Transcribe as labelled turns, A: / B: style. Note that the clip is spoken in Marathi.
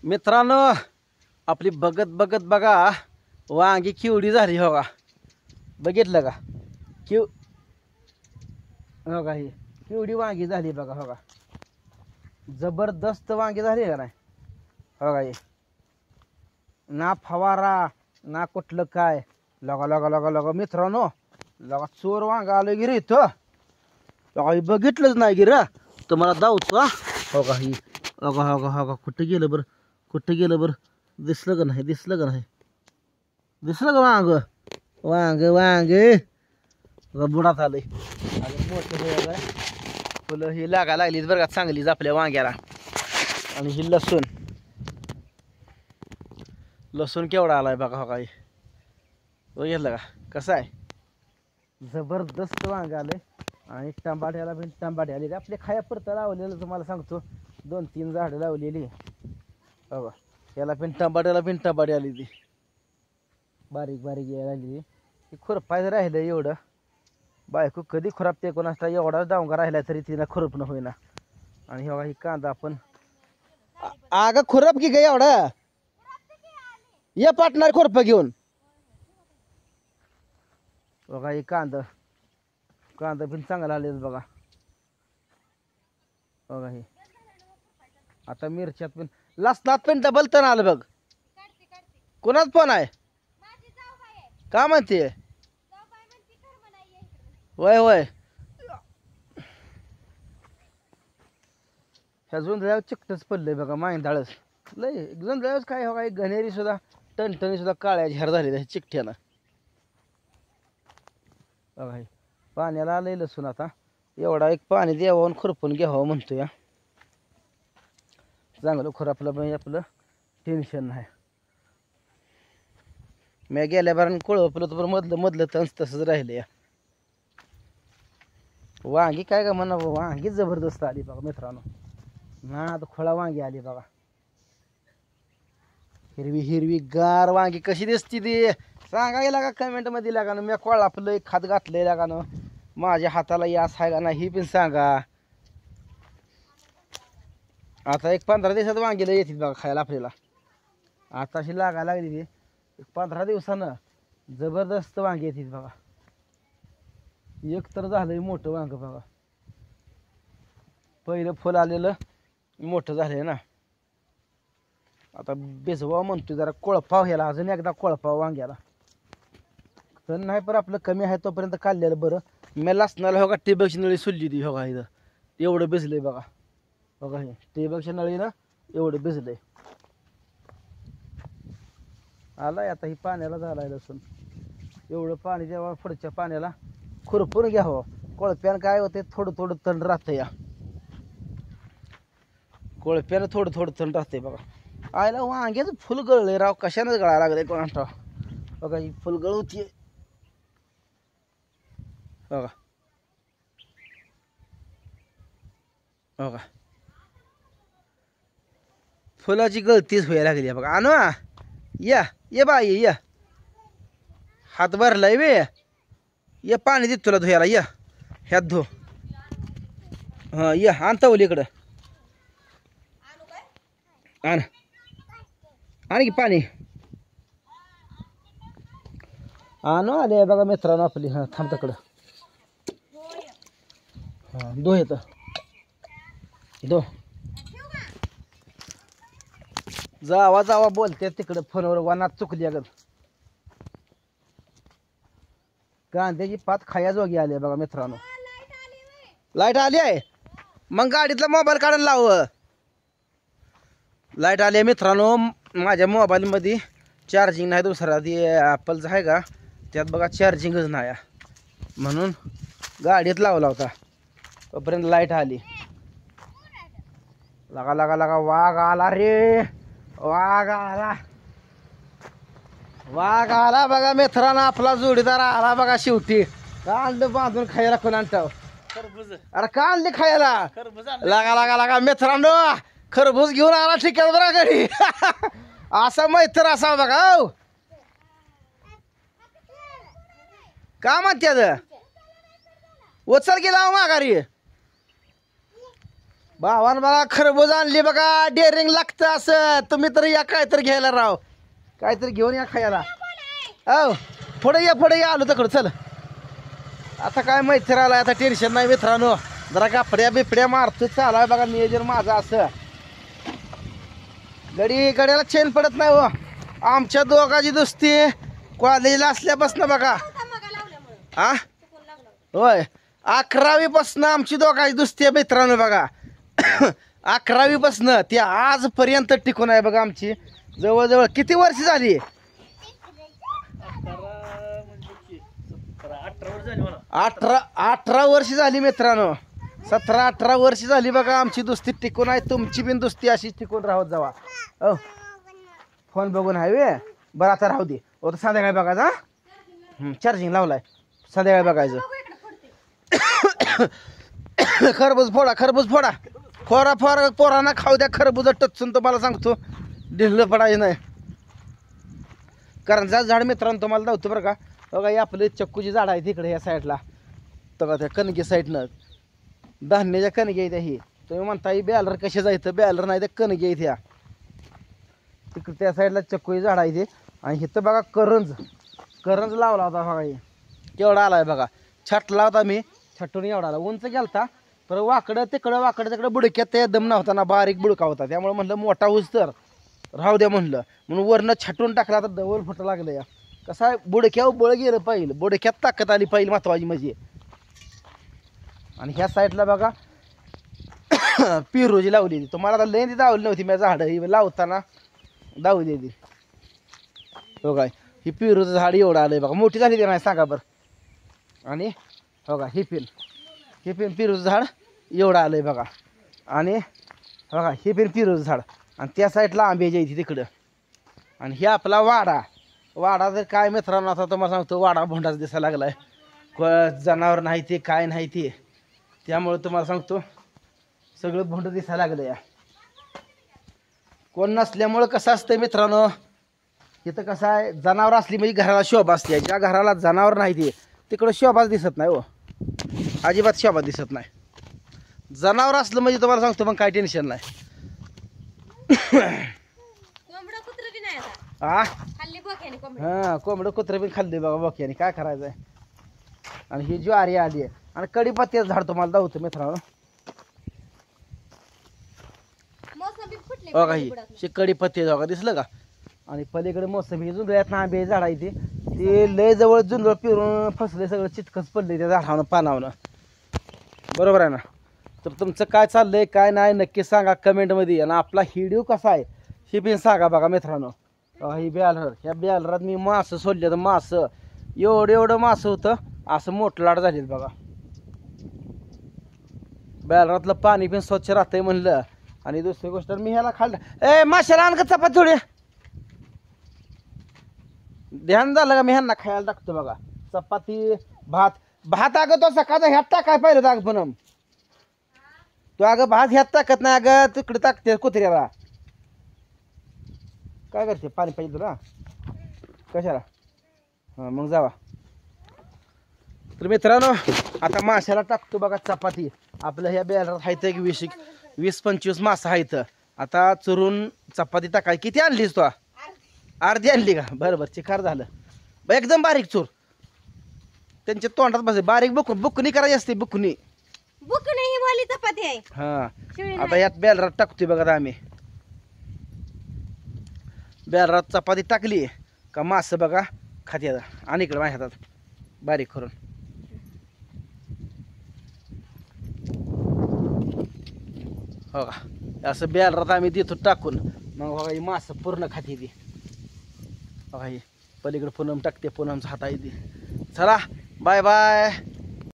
A: मित्रांनो, आपली बघत बघत बघा वांगी किवडी झाली हो का. बघितलं का किव हो का. ही किवडी वांगी झाली बघा हो का. जबरदस्त वांगी झाली का नाही हो का. ही ना फवारा ना कुठलं काय. लगा लगा लगा लगा मित्रांनो, लगा चोर वांग आलं गिर इथं. लगा ही बघितलंच नाही गिर. तुम्हाला दावतो हो का. ही हो का हो का हो का. कुठं गेलं बरं, कुठं गेलं बरं. दिसलं का नाही, दिसलं का नाही, दिसलं का वांग. वांग वांग बुडात आलंय. आणि मोठं फुलं ही लागा लागलीच बरं का चांगलीच आपल्या वांग्याला. आणि ही लसूण, लसूण केवढा आलाय बघा हो का. बघितलं का कसं आहे. जबरदस्त वांग आलंय. आणि टमाट्याला पण टमाटे आले. आपले खायापुरतं लावलेलं तुम्हाला सांगतो. 2-3 झाडं लावलेली हो. याला पण टमाट्याला पण टमाटे आली ती बारीक बारीक यायला लागली. ती खुरपायचं राहिलं एवढं. बायको कधी खुरापते कोणाचा एवढा डावगा राहिला तरी तिला खुरपणं होईना. आणि बघा ही कांदा आपण आग खुरप की ग एवढं. ये पाटणार खुरप घेऊन. बघा ही कांदा पण चांगला आले बघा. बघा हे आता मिरच्यात पण लसणात पण डबल तण आलं बघ. कोणाच फोन आहे का म्हणते. वय वय ह्या जोंधळ्यावर चिकटच पडलंय बघा. मायंदाळच लय जोंधळ्यावर काय हो काय. घनेरी सुद्धा टणटणी सुद्धा काळ्या झेर झाली चिकट्यानं. बघा हे पाण्याला आलंय लसूण. आता एवढा एक पाणी द्यावं खुरपून घ्यावं म्हणतो या. चांगलं खुरापलं म्हणजे आपलं टेन्शन नाही. मी गेल्या बारानं कोळपलं तर मधलं तसंच राहिलं या. वांगी काय का म्हणा, वांगी जबरदस्त आली बघा मित्रांनो. ना आता खोळा वांगी आली बघा. हिरवी हिरवी गार वांगी कशी दिसती ती सांगा गेला का कमेंट मध्ये लागा ना. मी कोळापलं एक खात घातलंय लागा ना. माझ्या हाताला यास आहे का नाही ही पण सांगा. आता एक 15 दिवसात वांगीला येतील बघा खायला आपल्याला. आताशी लागायला लागली ती. एक 15 दिवसानं जबरदस्त वांगी येतील बघा. एक तर झालंय मोठं वांग बघा. पहिलं फुल आलेलं मोठं झालंय ना. आता बेजवा म्हणतोय जरा कोळपाव ह्याला. अजून एकदा कोळपाव वांग्याला. तर नाही पण आपलं कमी आहे तोपर्यंत काढलेलं बरं. मी लसणाला हो का टेबकची नळी सुलली ती हो का. इथं एवढं भिजलंय बघा. बघा हे टेबकच्या नळीनं एवढं भिजलंय. आलाय आता ही पाण्याला झालाय लसूण. एवढं पाणी जेव्हा पुढच्या पाण्याला खुरपून घ्यावं. कोळप्यानं काय होते थोडं थोडं थंड राहतं या. कोळप्यानं थोडं थोडं थंड राहते बघा. आयला वांग्याचं फुल गळलंय राव. कशानं गळायला लागलंय कोणाला. बघा ही फुल गळवती बघा. बघा फुलाची गळतीच व्हायला लागली बघा. आणू या ये बाई या. हात भरलाय वे. ये पाणी देत तुला धुयाला. या ह्यात धु. हां या आण तवली इकडं. आण आण की पाणी. आणू आले बघा मित्रांनो आपली. हां थांब तकडं. हां दो येतं दो. जावा जावा बोलते तिकडं फोनवर. वनात चुकली अगं. कांद्याची पात खायाजोगी आली बघा मित्रांनो. लाईट आली आहे मग गाडीतला मोबाईल काढून लाव. लाईट आली आहे मित्रांनो. माझ्या मोबाईलमध्ये चार्जिंग नाही. दुसरा ती ॲपलचा आहे का त्यात बघा चार्जिंगच नाही. म्हणून गाडीत लावला होता. तोपर्यंत लाईट आली. लगा लगा लगा वाघ आला रे. वाघ आला. वाघ आला बघा मित्रांनो. आपला जोडीदार आला बघा शेवटी. का आणलं बांधून खायला कोणाला. अरे का आणले खायला. लागा लागा लागा मित्रांनो. खरबूज घेऊन आला ठिकाण बरं घरी. असा मैत्र असा बघा. का म्हणते उचल गेला माघारी. भावान बघा खरबूज आणली बघा. डेअरिंग लागतं असं. तुम्ही तर या काहीतरी घ्यायला राव, काहीतरी घेऊन या खायला. हो पुढे या आलो तिकडं. चल आता काय मैत्री आलाय, आता टेन्शन नाही मित्रांनो. जरा कापड्या बिपड्या मारतो चालाय बघा नियोजन माझं असं. गड्याला चेन पडत नाही हो. आमच्या दोघाची दोस्ती कॉलेजला असल्यापासून बघा. हा होय 11वी पासून आमची दोघाची दोस्ती आहे मित्रांनो बघा. 11वी पासून ती आजपर्यंत टिकून आहे बघा आमची. जवळजवळ किती वर्ष झाली? 18 वर्ष झाली मित्रांनो. 17-18 वर्ष झाली बघा आमची दोस्ती टिकून आहे. तुमची बिन दोस्ती अशीच टिकून राहत जावा. हो फोन बघून आहे वे. बरं आता राहू दे. ओ तर संध्याकाळी बघायचा. चार्जिंग लावलाय. संध्याकाळी बघायचं. खरबूज फोडा. फोरा पोरांना खाऊ द्या खरबूज टचून. तुम्हाला सांगतो ढिल्लं पडायचं नाही. कारण झाड मित्रांनो तुम्हाला धावतो बरं का. बघा हे आपले चक्कूची झाड आहे तिकडे या साईडला. तर त्या कणगी साईडनं धान्याच्या कणगी आहेत ही. तुम्ही म्हणता ही बॅलर कशा जायचं? बॅलर नाही तर कणगी आहेत ह्या. तिकडे त्या साईडला चक्कूची झाड आहे ते. आणि इथं बघा करंज लावला होता बघा. हे केवढा आलाय बघा. छाटला होता मी. छाटून एवढा आला. उंच गेलता तर वाकडं तिकडं बुडक्यात ते दम नव्हता ना. बारीक बुडका होता. त्यामुळे म्हणलं मोठा होऊस तर राहू द्या म्हणलं. म्हणून वरनं छाटून टाकला तर डबल फुट लागलं या. कसं आहे बुडक्यावर बळ गेलं पाहिजे. बुडक्यात ताकद आली पाहिजे महत्वाची म्हणजे. आणि ह्या साईडला बघा पिरोजी लावलेली. तुम्हाला आता लई दावली नव्हती मी झाडं ही लावताना दावली ती. हो काय ही पिरोचं झाड एवढं आलंय बघा. मोठी झाली ते नाही सांगा बरं. आणि हो का ही पिन पिरोचं झाड एवढं आलंय बघा. आणि हो का हे पिरोचं झाड. आणि त्या साईडला आंबे जायची तिकडं. आणि हे आपला वाडा तर काय मित्रांनो आता तुम्हाला सांगतो वाडा भोंडाच दिसायला लागलाय. जनावर नाही ते काय नाही ते. त्यामुळे तुम्हाला सांगतो सगळं भोंड दिसायला लागलं या. कोण नसल्यामुळं कसं असतं मित्रांनो. इथं कसं आहे जनावर असली म्हणजे घराला शोभा असते. ज्या घराला जनावर नाही ते तिकडं शोभाच दिसत नाही हो. अजिबात शोभा दिसत नाही. जनावर असलं म्हणजे तुम्हाला सांगतो मग काय टेन्शन नाही. कोंबडं कुत्रं पण खाल्ली बघा बोक्याने. काय करायचंय. आणि ही ज्वारी आली आहे. आणि कडीपत्त्याचं झाड तुम्हाला दावतो मित्रांनो बघा. ही कडीपत्ते बघा दिसलं का. आणि पलीकडे मोसंबी जुंधळ्यात आंबे झाड आहे ते लय जवळ जुंधळ पिरून फसले सगळं चिटकच पडले त्या झाडावनं पानावनं. बरोबर आहे ना. तर तुमचं काय चाललंय काय नाही नक्की सांगा कमेंटमध्ये. आणि आपला व्हिडिओ कसा आहे हे पण सांगा बघा मित्रांनो. ही बॅलर ह्या बॅलरात मी मासं सोडले तर मासं एवढं मासं होतं असं मोठं लाट झाली बघा. बॅलरातलं पाणी पण स्वच्छ राहतंय म्हणलं. आणि दुसरी गोष्ट मी ह्याला खाल्लं माशाला आण का चपात थोडी. ध्यान झालं का मी ह्यांना खायला टाकतो बघा. चपाती भात अगं तो सकाळचा ह्यात टाकाय पाहिलं अगं. पण तो अगं भात ह्यात टाकत नाही अगं तिकडे टाकते कुत्र्याला. काय करते पाणी पाहिजे तुला कशाला. हां मग जावा. तर मित्रांनो आता माशाला टाकतो बघा चपाती. आपल्या ह्या बॅलरात आहेत एक 20-25 मासं आहेत. आता चुरून चपाती टाकाय. किती आणलीस तू? अर्धी आणली का? बरं चिकार झालं. एकदम बारीक चूर. त्यांच्या तोंडात बस बारीक बुकनी करायची असते. बुकनी
B: ही वाली चपाती आहे.
A: हा आता यात बॅलरात टाकतोय बघा आम्ही. बॅलरात चपाती टाकली का मास बघा खात्यात. आणि इकडे माझ्या हातात बारीक करून हो का असं बॅलरात आम्ही देतो टाकून. मग बघा ही मास पूर्ण खाते ती बघा. ही पलीकडे पूनम टाकते. पूनमचा हात आहे ती. चला बाय बाय.